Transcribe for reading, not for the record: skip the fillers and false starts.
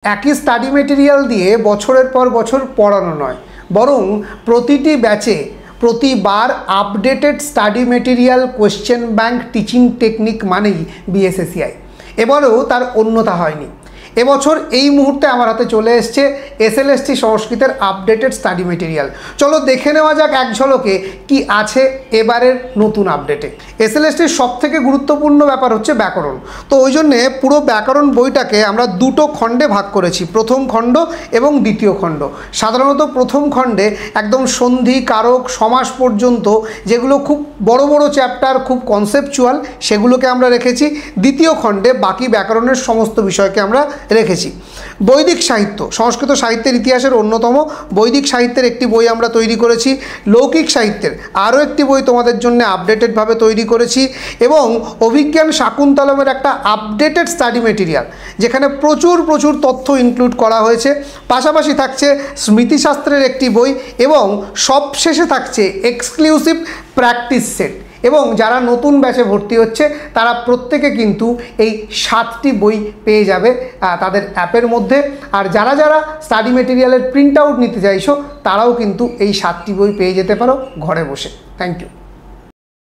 একই study material দিয়ে বছরের পর বছর পড়ানো নয়, বরং প্রতিটি ব্যাচে প্রতিবার updated study material question bank teaching technique মানেই বিএসএসসিআই। এবারেও তার অন্যথা হয়নি। এবছর এই মুহূর্তে আমার হাতে চলে এসছে এসএলএসটি সংস্কৃতের আপডেটেড স্টাডি মেটেরিয়াল। চলো দেখে নেওয়া যাক এক ঝলকে কি আছে এবারের নতুন আপডেটে। এসএলএসটির সবথেকে গুরুত্বপূর্ণ ব্যাপার হচ্ছে ব্যাকরণ। তো ওই জন্যে পুরো ব্যাকরণ বইটাকে আমরা দুটো খণ্ডে ভাগ করেছি, প্রথম খণ্ড এবং দ্বিতীয় খণ্ড। সাধারণত প্রথম খণ্ডে একদম সন্ধি, কারক, সমাস পর্যন্ত যেগুলো খুব বড় বড় চ্যাপ্টার, খুব কনসেপচুয়াল, সেগুলোকে আমরা রেখেছি। দ্বিতীয় খণ্ডে বাকি ব্যাকরণের সমস্ত বিষয়কে আমরা রেখেছি। বৈদিক সাহিত্য, সংস্কৃত সাহিত্যের ইতিহাসের অন্যতম বৈদিক সাহিত্যের একটি বই আমরা তৈরি করেছি। লৌকিক সাহিত্যের আরও একটি বই তোমাদের জন্য আপডেটেডভাবে তৈরি করেছি এবং অভিজ্ঞান শাকুন্তলমের একটা আপডেটেড স্টাডি মেটেরিয়াল, যেখানে প্রচুর তথ্য ইনক্লুড করা হয়েছে। পাশাপাশি থাকছে স্মৃতিশাস্ত্রের একটি বই এবং সবশেষে থাকছে এক্সক্লুসিভ প্র্যাকটিস সেট। এবং যারা নতুন ব্যাচে ভর্তি হচ্ছে তারা প্রত্যেকে কিন্তু এই 7টি বই পেয়ে যাবে তাদের অ্যাপের মধ্যে। আর যারা যারা স্টাডি মেটেরিয়ালের প্রিন্ট আউট নিতে চাইছো তারাও কিন্তু এই 7টি বই পেয়ে যেতে পারো ঘরে বসে। Thank you.